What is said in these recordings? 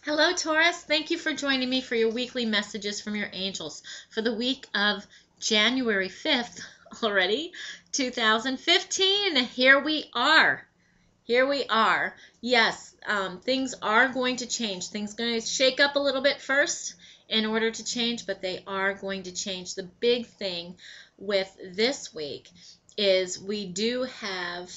Hello, Taurus. Thank you for joining me for your weekly messages from your angels for the week of January 5th already, 2015. Here we are. Here we are. Yes, things are going to change. Things are going to shake up a little bit first in order to change, but they are going to change. The big thing with this week is we do have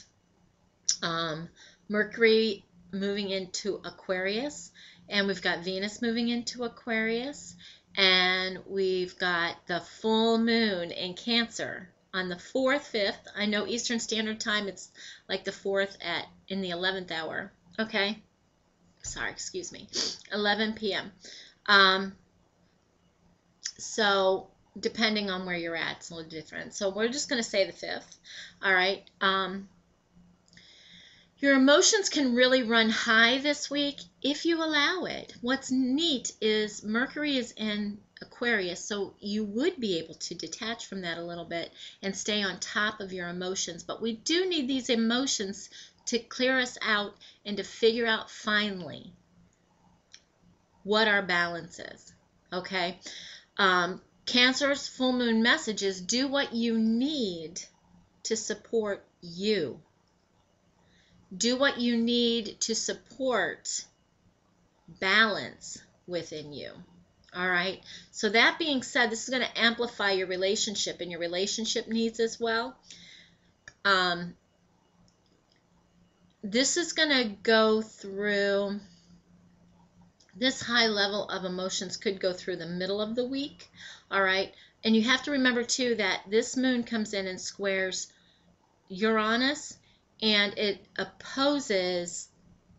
Mercury moving into Aquarius, and we've got Venus moving into Aquarius, and we've got the full moon in Cancer on the 4th, 5th. I know Eastern Standard Time, it's like the 4th in the 11th hour. Okay? Sorry, excuse me. 11 p.m. So depending on where you're at, it's a little different. So we're just going to say the 5th. All right? Your emotions can really run high this week if you allow it. What's neat is Mercury is in Aquarius, so you would be able to detach from that a little bit and stay on top of your emotions. But we do need these emotions to clear us out and to figure out finally what our balance is. Okay? Cancer's full moon messages: do what you need to support you. Do what you need to support balance within you. All right? So that being said, this is going to amplify your relationship and your relationship needs as well. This is going to go through, this high level of emotions could go through the middle of the week. All right? And you have to remember, too, that this moon comes in and squares Uranus, and it opposes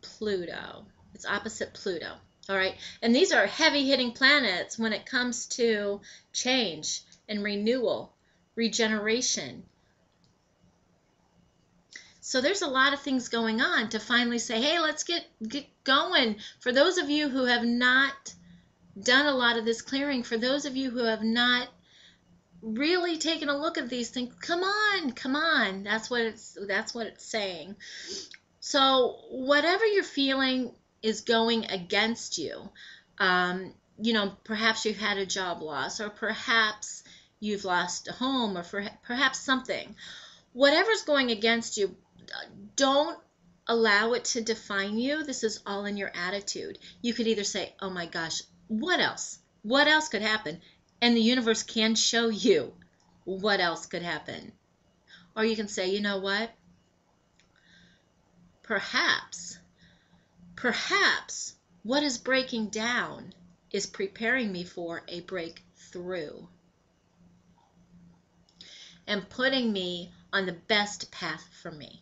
Pluto. It's opposite Pluto. All right. And these are heavy-hitting planets when it comes to change and renewal, regeneration. So there's a lot of things going on to finally say, hey, let's get going. For those of you who have not done a lot of this clearing, for those of you who have not really taking a look at these things, come on. That's what it's saying. So whatever you're feeling is going against you, perhaps you've had a job loss, or perhaps you've lost a home, or perhaps something. Whatever's going against you, don't allow it to define you. This is all in your attitude. You could either say, oh my gosh, what else could happen? And the universe can show you what else could happen. Or you can say, you know what? Perhaps what is breaking down is preparing me for a breakthrough and putting me on the best path for me.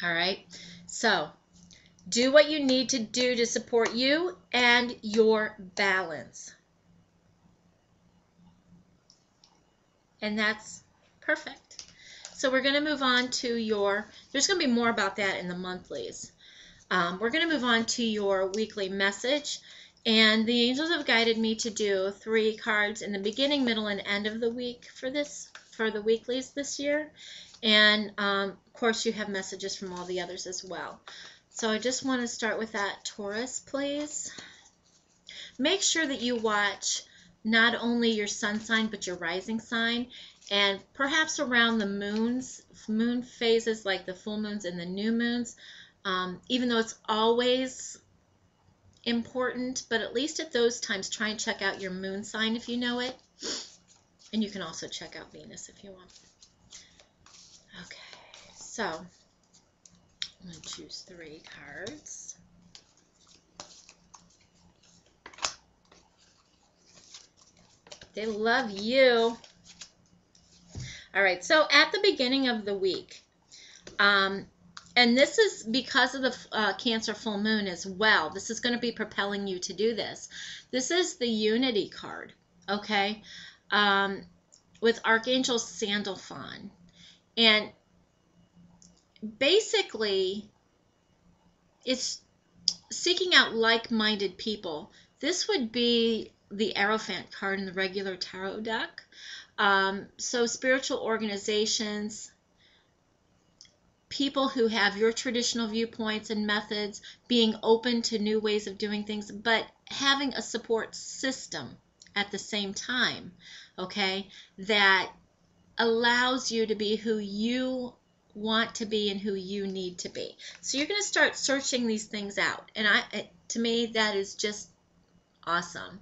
All right? So, do what you need to do to support you and your balance. And that's perfect. So we're going to move on to there's going to be more about that in the monthlies. We're going to move on to your weekly message. And the angels have guided me to do 3 cards in the beginning, middle, and end of the week for the weeklies this year. And, of course, you have messages from all the others as well. So I just want to start with that, Taurus, please. Make sure that you watch not only your sun sign, but your rising sign, and perhaps around the moon phases, like the full moons and the new moons, even though it's always important, but at least at those times, try and check out your moon sign if you know it. And you can also check out Venus if you want. Okay, so I'm going to choose 3 cards. They love you. All right, so at the beginning of the week, and this is because of the Cancer full moon as well. This is going to be propelling you to do this. This is the Unity card, okay, with Archangel Sandalphon. And basically, it's seeking out like-minded people. This would be the Hierophant card in the regular tarot deck. So spiritual organizations, people who have your traditional viewpoints and methods, being open to new ways of doing things, but having a support system at the same time, okay, that allows you to be who you want to be and who you need to be. So you're going to start searching these things out. And to me, that is just awesome,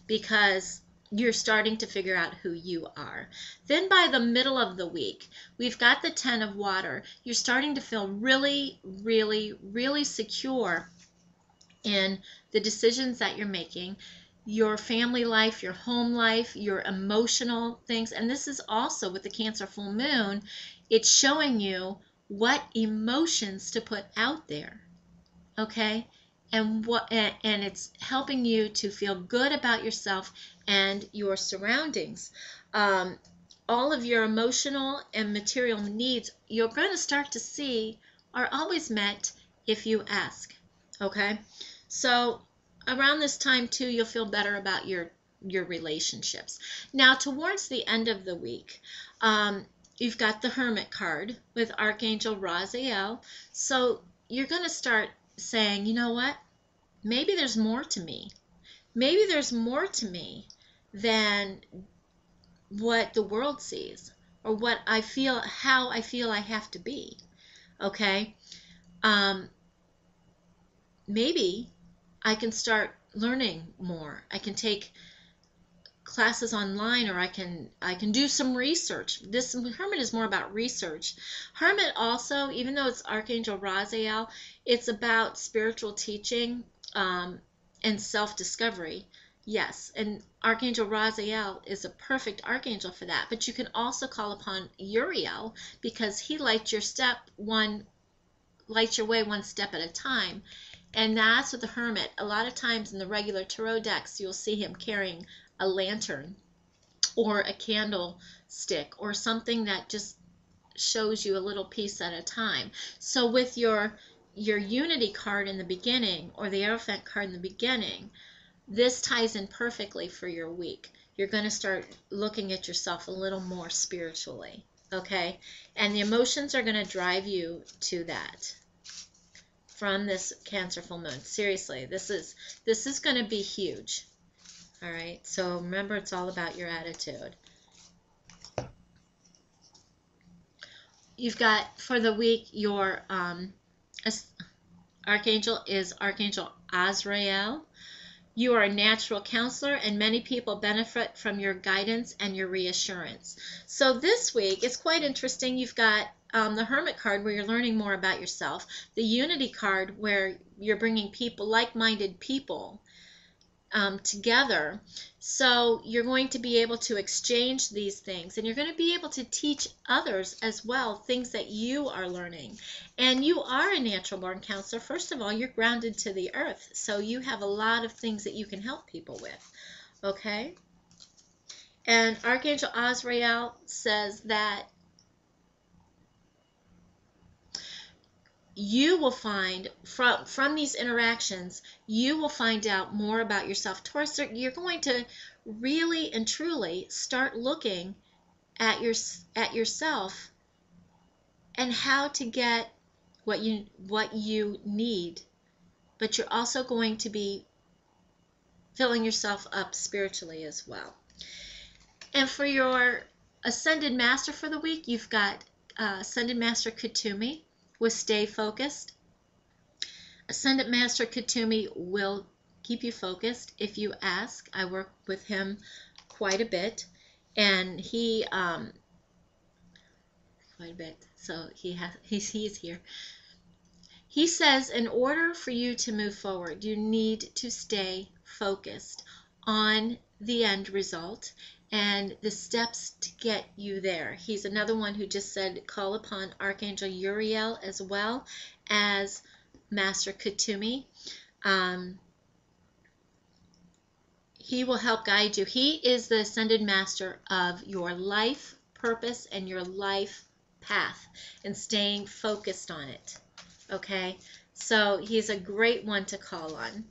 because you're starting to figure out who you are. Then by the middle of the week, we've got the 10 of water. You're starting to feel really, really, really secure in the decisions that you're making, your family life, your home life, your emotional things. And this is also with the Cancer full moon, it's showing you what emotions to put out there, okay? And it's helping you to feel good about yourself and your surroundings. All of your emotional and material needs, you're going to start to see, are always met if you ask, okay? So around this time too, you'll feel better about your relationships. Now towards the end of the week, you've got the Hermit card with Archangel Raziel. So you're going to start saying, you know what, maybe there's more to me. Maybe there's more to me than what the world sees, or what I feel, how I feel I have to be, okay? Maybe I can start learning more. I can take classes online, or I can do some research. This Hermit is more about research. Hermit also, even though it's Archangel Raziel, it's about spiritual teaching and self-discovery. Yes, and Archangel Raziel is a perfect archangel for that. But you can also call upon Uriel, because he lights your way one step at a time. And that's with the Hermit. A lot of times in the regular tarot decks, you'll see him carrying a lantern or a candlestick or something that just shows you a little piece at a time. So with your Unity card in the beginning, or the Hierophant card in the beginning, this ties in perfectly for your week. You're going to start looking at yourself a little more spiritually, okay? And the emotions are going to drive you to that from this Cancer full moon. Seriously, this is going to be huge. All right, so remember, it's all about your attitude. You've got, for the week, your archangel is Archangel Azrael. You are a natural counselor, and many people benefit from your guidance and your reassurance. So this week, it's quite interesting. You've got the Hermit card, where you're learning more about yourself. The Unity card, where you're bringing people, like-minded people, together. So you're going to be able to exchange these things, and you're going to be able to teach others as well things that you are learning. And you are a natural born counselor. First of all, you're grounded to the earth, so you have a lot of things that you can help people with, okay? And Archangel Azrael says that you will find from these interactions, you will find out more about yourself. Taurus, you're going to really and truly start looking at yourself and how to get what you need, but you're also going to be filling yourself up spiritually as well. And for your Ascended Master for the week, you've got Ascended Master Kutumi with Stay Focused. Ascended Master Kutumi will keep you focused if you ask. I work with him quite a bit, and he quite a bit. So he's here. He says, in order for you to move forward, you need to stay focused on the end result and the steps to get you there. He's another one who just said call upon Archangel Uriel as well as Master Kutumi. He will help guide you. He is the Ascended Master of your life purpose and your life path and staying focused on it. Okay? So he's a great one to call on.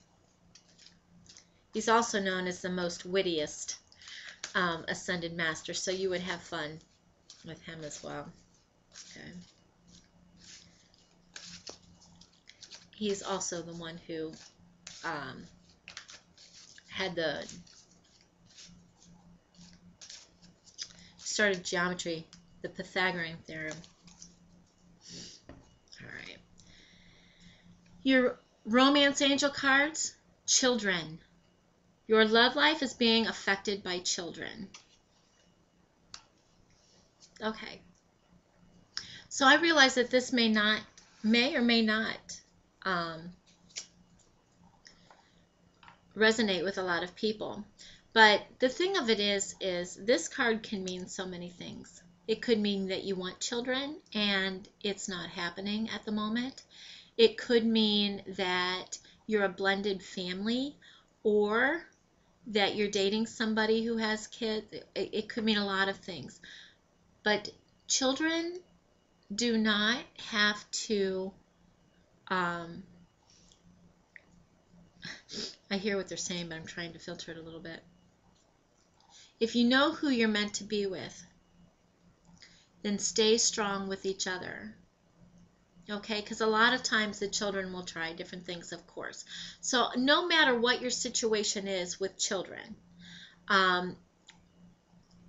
He's also known as the most wittiest Ascended Master, so you would have fun with him as well. Okay. He's also the one who had started geometry, the Pythagorean theorem. All right. Your romance angel cards, children. Your love life is being affected by children. Okay. So I realize that this may or may not resonate with a lot of people. But the thing of it is this card can mean so many things. It could mean that you want children and it's not happening at the moment. It could mean that you're a blended family, or that you're dating somebody who has kids. It could mean a lot of things. But children do not have to, I hear what they're saying, but I'm trying to filter it a little bit. If you know who you're meant to be with, then stay strong with each other. Okay, because a lot of times the children will try different things, of course. So no matter what your situation is with children,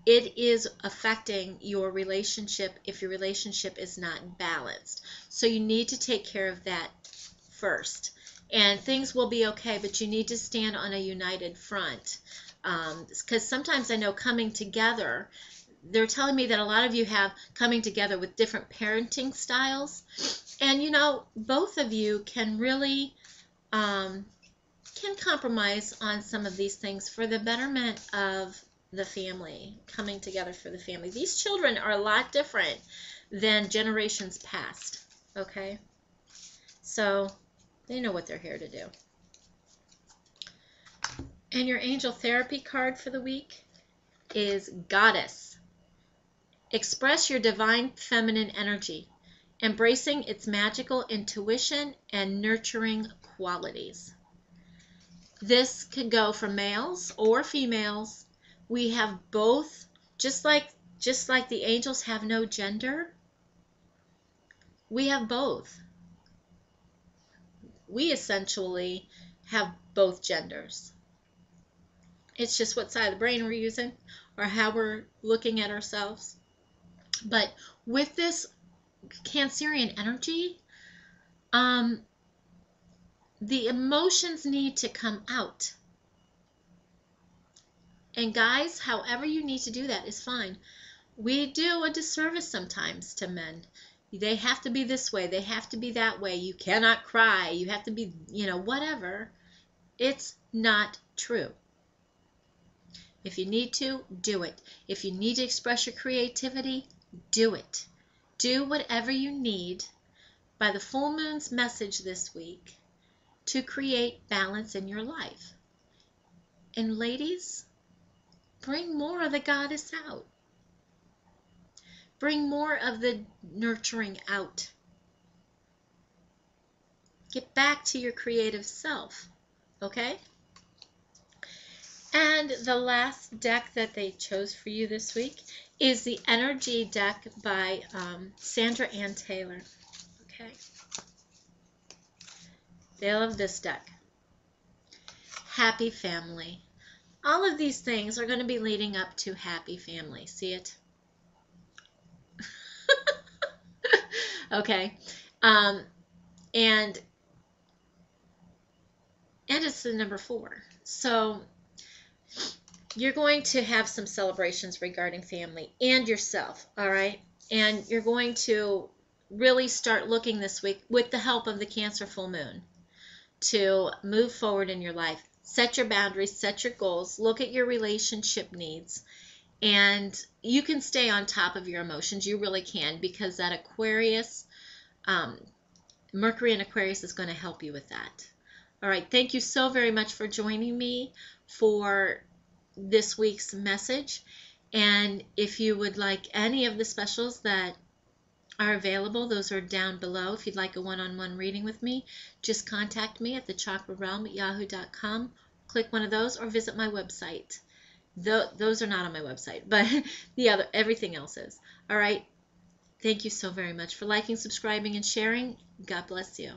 it is affecting your relationship if your relationship is not balanced. So you need to take care of that first. And things will be okay, but you need to stand on a united front. Because sometimes I know coming together, they're telling me that a lot of you have coming together with different parenting styles. And, you know, both of you can really can compromise on some of these things for the betterment of the family, coming together for the family. These children are a lot different than generations past, okay? So they know what they're here to do. And your angel therapy card for the week is Goddess. Express your divine feminine energy, embracing its magical intuition and nurturing qualities. This could go for males or females. We have both, just like the angels have no gender, we have both. We essentially have both genders. It's just what side of the brain we're using or how we're looking at ourselves. But with this Cancerian energy, the emotions need to come out. And guys, however you need to do that is fine. We do a disservice sometimes to men. They have to be this way. They have to be that way. You cannot cry. You have to be, you know, whatever. It's not true. If you need to, do it. If you need to express your creativity, do it. Do whatever you need by the full moon's message this week to create balance in your life. And ladies, bring more of the goddess out. Bring more of the nurturing out. Get back to your creative self, okay? And the last deck that they chose for you this week is the Energy deck by Sandra Ann Taylor. Okay. They love this deck. Happy family. All of these things are going to be leading up to happy family. See it? Okay. And it's the number 4. So you're going to have some celebrations regarding family and yourself, all right? And you're going to really start looking this week with the help of the Cancer full moon to move forward in your life. Set your boundaries, set your goals, look at your relationship needs, and you can stay on top of your emotions. You really can, because that Aquarius, Mercury in Aquarius is going to help you with that. All right, thank you so very much for joining me for this week's message. And if you would like any of the specials that are available, those are down below. If you'd like a one-on-one reading with me, just contact me at thechakrarealm@yahoo.com. Click one of those or visit my website. Those are not on my website, but everything else is. All right. Thank you so very much for liking, subscribing, and sharing. God bless you.